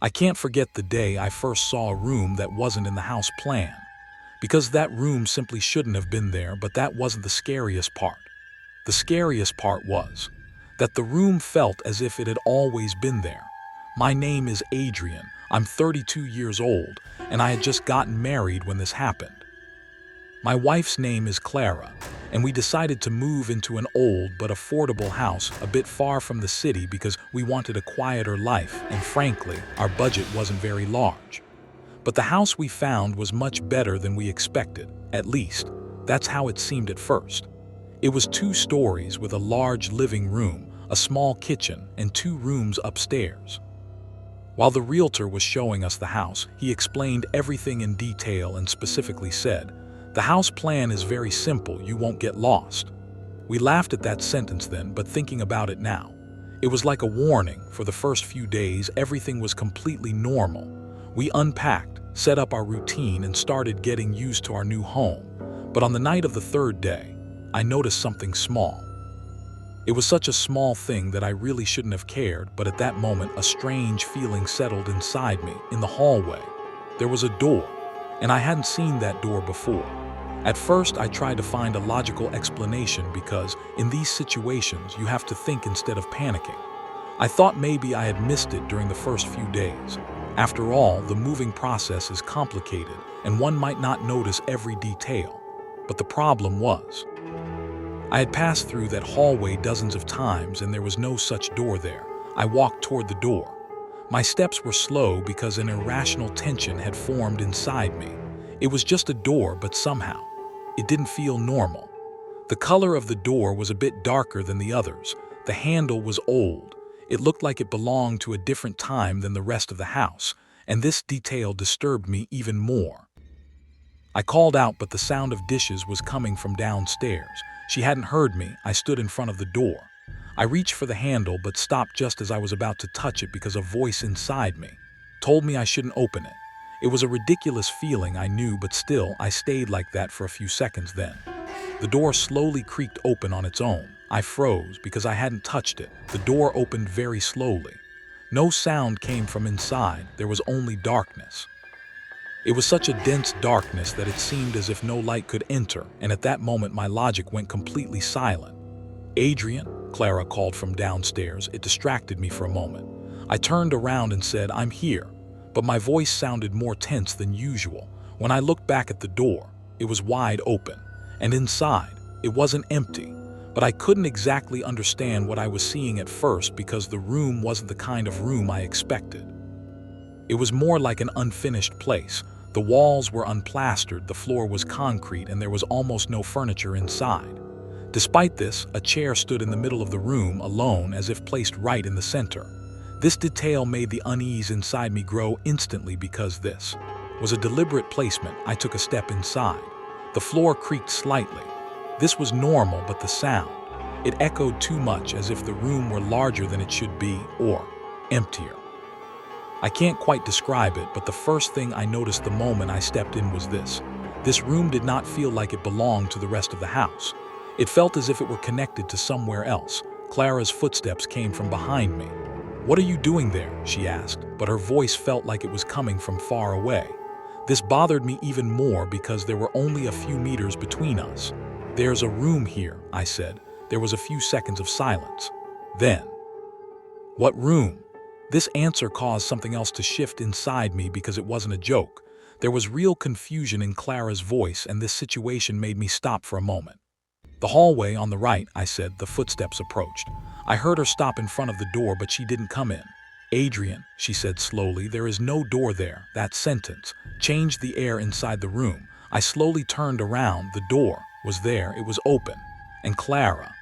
I can't forget the day I first saw a room that wasn't in the house plan. Because that room simply shouldn't have been there, but that wasn't the scariest part. The scariest part was that the room felt as if it had always been there. My name is Adrian, I'm 32 years old, and I had just gotten married when this happened. My wife's name is Clara, and we decided to move into an old but affordable house a bit far from the city because we wanted a quieter life, and frankly, our budget wasn't very large. But the house we found was much better than we expected, at least, that's how it seemed at first. It was 2 stories with a large living room, a small kitchen, and 2 rooms upstairs. While the realtor was showing us the house, he explained everything in detail and specifically said, "The house plan is very simple, you won't get lost." We laughed at that sentence then, but thinking about it now, it was like a warning. For the first few days, everything was completely normal. We unpacked, set up our routine, and started getting used to our new home. But on the night of the 3rd day, I noticed something small. It was such a small thing that I really shouldn't have cared, but at that moment, a strange feeling settled inside me. In the hallway, there was a door, and I hadn't seen that door before. At first, I tried to find a logical explanation because, in these situations, you have to think instead of panicking. I thought maybe I had missed it during the first few days. After all, the moving process is complicated, and one might not notice every detail. But the problem was, I had passed through that hallway dozens of times and there was no such door there. I walked toward the door. My steps were slow because an irrational tension had formed inside me. It was just a door, but somehow, it didn't feel normal. The color of the door was a bit darker than the others. The handle was old. It looked like it belonged to a different time than the rest of the house, and this detail disturbed me even more. I called out, but the sound of dishes was coming from downstairs. She hadn't heard me. I stood in front of the door. I reached for the handle but stopped just as I was about to touch it because a voice inside me told me I shouldn't open it. It was a ridiculous feeling, I knew, but still, I stayed like that for a few seconds then. The door slowly creaked open on its own. I froze because I hadn't touched it. The door opened very slowly. No sound came from inside. There was only darkness. It was such a dense darkness that it seemed as if no light could enter, and at that moment my logic went completely silent. "Adrian," Clara called from downstairs. It distracted me for a moment. I turned around and said, "I'm here," but my voice sounded more tense than usual. When I looked back at the door, it was wide open, and inside, it wasn't empty. But I couldn't exactly understand what I was seeing at first because the room wasn't the kind of room I expected. It was more like an unfinished place. The walls were unplastered, the floor was concrete, and there was almost no furniture inside. Despite this, a chair stood in the middle of the room, alone, as if placed right in the center. This detail made the unease inside me grow instantly because this was a deliberate placement. I took a step inside. The floor creaked slightly. This was normal, but the sound, it echoed too much, as if the room were larger than it should be, or emptier. I can't quite describe it, but the first thing I noticed the moment I stepped in was this. This room did not feel like it belonged to the rest of the house. It felt as if it were connected to somewhere else. Clara's footsteps came from behind me. "What are you doing there?" she asked, but her voice felt like it was coming from far away. This bothered me even more because there were only a few meters between us. "There's a room here," I said. There was a few seconds of silence. Then, "What room?" This answer caused something else to shift inside me because it wasn't a joke. There was real confusion in Clara's voice, and this situation made me stop for a moment. "The hallway on the right," I said. The footsteps approached. I heard her stop in front of the door, but she didn't come in. "Adrian," she said slowly, "there is no door there." That sentence changed the air inside the room. I slowly turned around. The door was there. It was open, and Clara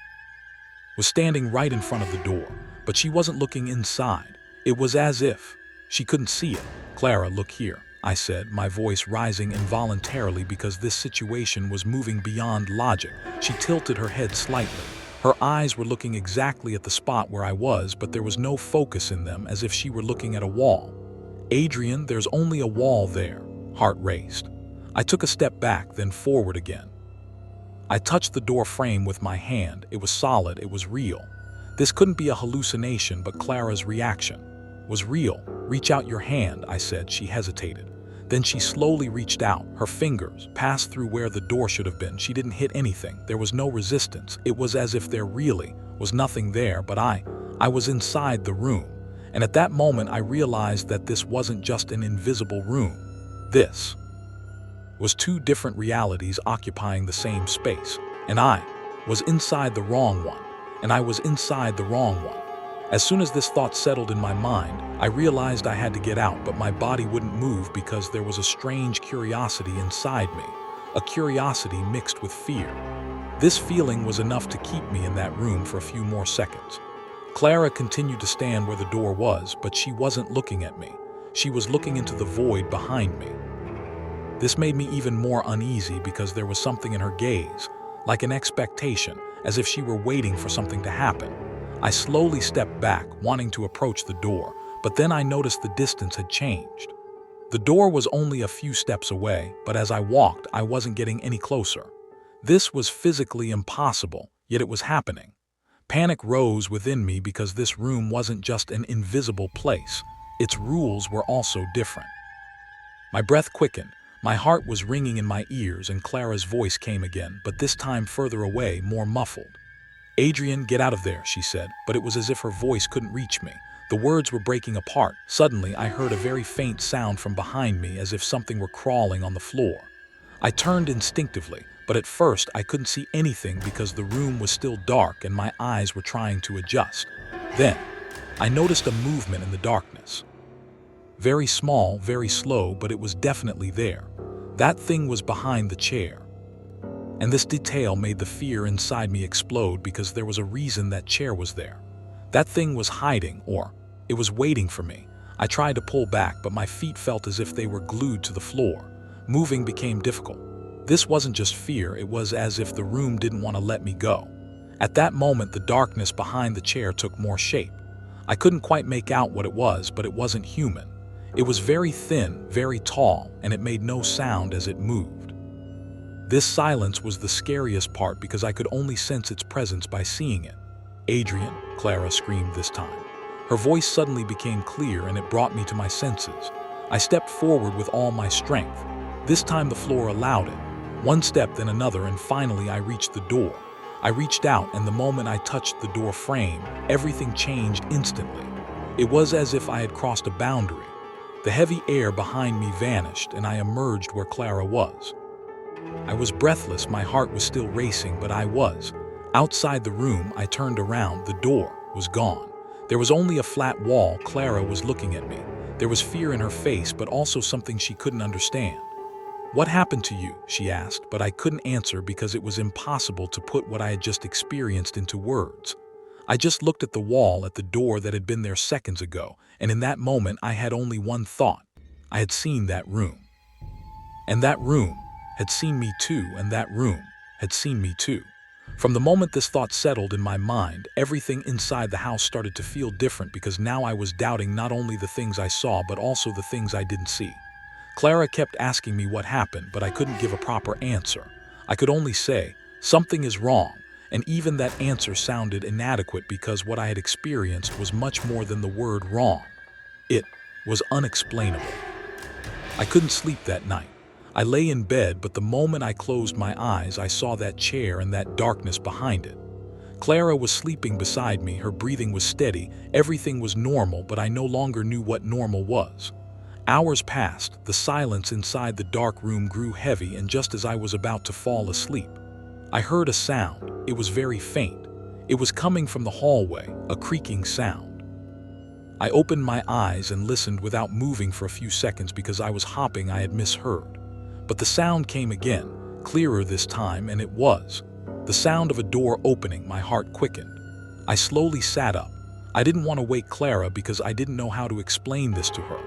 was standing right in front of the door, but she wasn't looking inside. It was as if she couldn't see it. "Clara, look here," I said, my voice rising involuntarily because this situation was moving beyond logic. She tilted her head slightly. Her eyes were looking exactly at the spot where I was, but there was no focus in them, as if she were looking at a wall. "Adrian, there's only a wall there." Heart raced. I took a step back, then forward again. I touched the door frame with my hand. It was solid, it was real. This couldn't be a hallucination, but Clara's reaction was real. Reach out your hand, I said. She hesitated. Then she slowly reached out. Her fingers passed through where the door should have been. She didn't hit anything. There was no resistance. It was as if there really was nothing there, but I was inside the room. And at that moment, I realized that this wasn't just an invisible room. This was two different realities occupying the same space. And I was inside the wrong one. And I was inside the wrong one. As soon as this thought settled in my mind, I realized I had to get out, but my body wouldn't move because there was a strange curiosity inside me, a curiosity mixed with fear. This feeling was enough to keep me in that room for a few more seconds. Clara continued to stand where the door was, but she wasn't looking at me. She was looking into the void behind me. This made me even more uneasy because there was something in her gaze, like an expectation, as if she were waiting for something to happen. I slowly stepped back, wanting to approach the door, but then I noticed the distance had changed. The door was only a few steps away, but as I walked, I wasn't getting any closer. This was physically impossible, yet it was happening. Panic rose within me because this room wasn't just an invisible place. Its rules were also different. My breath quickened. My heart was ringing in my ears, and Clara's voice came again, but this time further away, more muffled. "Adrian, get out of there," she said, but it was as if her voice couldn't reach me. The words were breaking apart. Suddenly, I heard a very faint sound from behind me, as if something were crawling on the floor. I turned instinctively, but at first I couldn't see anything because the room was still dark and my eyes were trying to adjust. Then, I noticed a movement in the darkness. Very small, very slow, but it was definitely there. That thing was behind the chair. And this detail made the fear inside me explode because there was a reason that chair was there. That thing was hiding, or it was waiting for me. I tried to pull back, but my feet felt as if they were glued to the floor. Moving became difficult. This wasn't just fear, it was as if the room didn't want to let me go. At that moment, the darkness behind the chair took more shape. I couldn't quite make out what it was, but it wasn't human. It was very thin, very tall, and it made no sound as it moved. This silence was the scariest part because I could only sense its presence by seeing it. "Adrian," Clara screamed this time. Her voice suddenly became clear and it brought me to my senses. I stepped forward with all my strength. This time the floor allowed it. One step, then another, and finally I reached the door. I reached out, and the moment I touched the door frame, everything changed instantly. It was as if I had crossed a boundary. The heavy air behind me vanished and I emerged where Clara was. I was breathless, my heart was still racing, but I was. Outside the room, I turned around, the door was gone. There was only a flat wall. Clara was looking at me. There was fear in her face, but also something she couldn't understand. "What happened to you?" she asked, but I couldn't answer because it was impossible to put what I had just experienced into words. I just looked at the wall, at the door that had been there seconds ago, and in that moment I had only one thought. I had seen that room. And that room had seen me too, and that room had seen me too. From the moment this thought settled in my mind, everything inside the house started to feel different because now I was doubting not only the things I saw, but also the things I didn't see. Clara kept asking me what happened, but I couldn't give a proper answer. I could only say, "Something is wrong," and even that answer sounded inadequate because what I had experienced was much more than the word wrong. It was unexplainable. I couldn't sleep that night. I lay in bed, but the moment I closed my eyes, I saw that chair and that darkness behind it. Clara was sleeping beside me, her breathing was steady, everything was normal, but I no longer knew what normal was. Hours passed, the silence inside the dark room grew heavy, and just as I was about to fall asleep, I heard a sound. It was very faint. It was coming from the hallway, a creaking sound. I opened my eyes and listened without moving for a few seconds because I was hoping I had misheard. But the sound came again, clearer this time, and it was the sound of a door opening. My heart quickened. I slowly sat up. I didn't want to wake Clara because I didn't know how to explain this to her.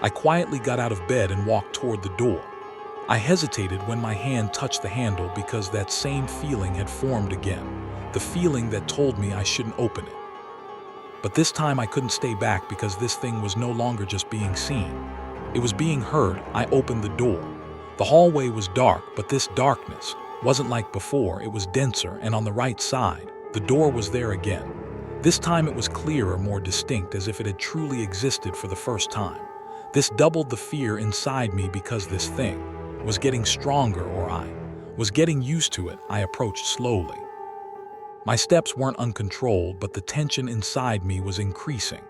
I quietly got out of bed and walked toward the door. I hesitated when my hand touched the handle because that same feeling had formed again, the feeling that told me I shouldn't open it. But this time I couldn't stay back because this thing was no longer just being seen. It was being heard. I opened the door. The hallway was dark, but this darkness wasn't like before. It was denser, and on the right side, the door was there again. This time it was clearer, more distinct, as if it had truly existed for the first time. This doubled the fear inside me because this thing was getting stronger, or I was getting used to it. I approached slowly. My steps weren't uncontrolled, but the tension inside me was increasing.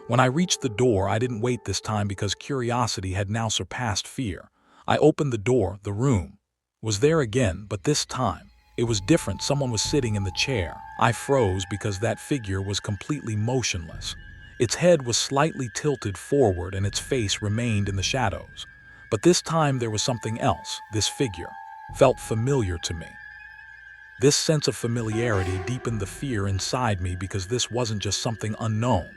When I reached the door, I didn't wait this time because curiosity had now surpassed fear. I opened the door. The room was there again, but this time it was different. Someone was sitting in the chair. I froze because that figure was completely motionless. Its head was slightly tilted forward and its face remained in the shadows. But this time there was something else. This figure felt familiar to me. This sense of familiarity deepened the fear inside me because this wasn't just something unknown.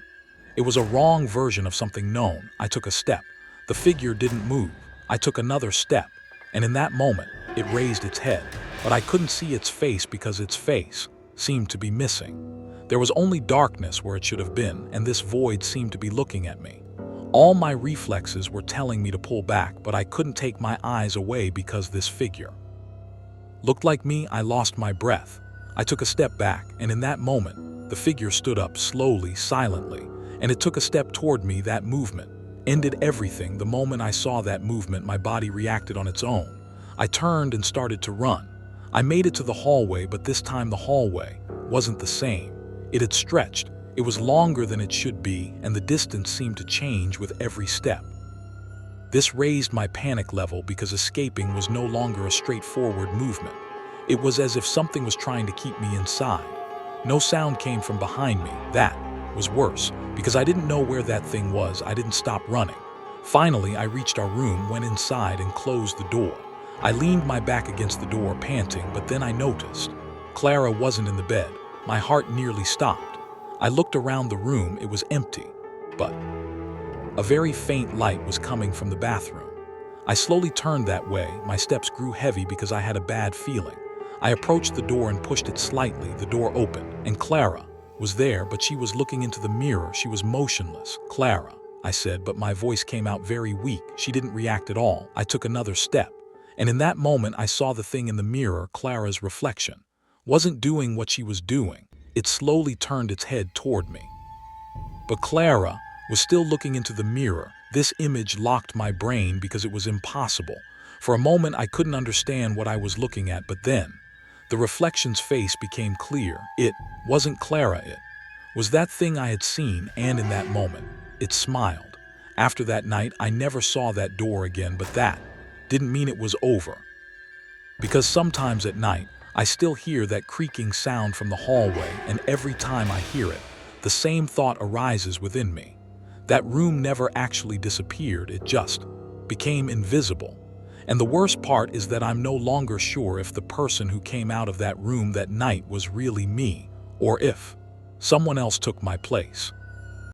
It was a wrong version of something known. I took a step. The figure didn't move. I took another step, and in that moment, it raised its head, but I couldn't see its face because its face seemed to be missing. There was only darkness where it should have been, and this void seemed to be looking at me. All my reflexes were telling me to pull back, but I couldn't take my eyes away because this figure looked like me. I lost my breath. I took a step back, and in that moment, the figure stood up slowly, silently, and it took a step toward me. That movement ended everything. The moment I saw that movement, my body reacted on its own. I turned and started to run. I made it to the hallway, but this time the hallway wasn't the same. It had stretched. It was longer than it should be, and the distance seemed to change with every step. This raised my panic level because escaping was no longer a straightforward movement. It was as if something was trying to keep me inside. No sound came from behind me. That was worse, because I didn't know where that thing was. I didn't stop running. Finally, I reached our room, went inside, and closed the door. I leaned my back against the door, panting, but then I noticed Clara wasn't in the bed. My heart nearly stopped. I looked around the room. It was empty, but a very faint light was coming from the bathroom. I slowly turned that way. My steps grew heavy because I had a bad feeling. I approached the door and pushed it slightly. The door opened, and Clara was there, but she was looking into the mirror. She was motionless. "Clara," I said, but my voice came out very weak. She didn't react at all. I took another step, and in that moment I saw the thing in the mirror. Clara's reflection wasn't doing what she was doing. It slowly turned its head toward me. But Clara was still looking into the mirror. This image locked my brain because it was impossible. For a moment I couldn't understand what I was looking at, but then the reflection's face became clear. It wasn't Clara. It was that thing I had seen, and in that moment, it smiled. After that night, I never saw that door again, but that didn't mean it was over. Because sometimes at night, I still hear that creaking sound from the hallway, and every time I hear it, the same thought arises within me. That room never actually disappeared, it just became invisible. And the worst part is that I'm no longer sure if the person who came out of that room that night was really me, or if someone else took my place.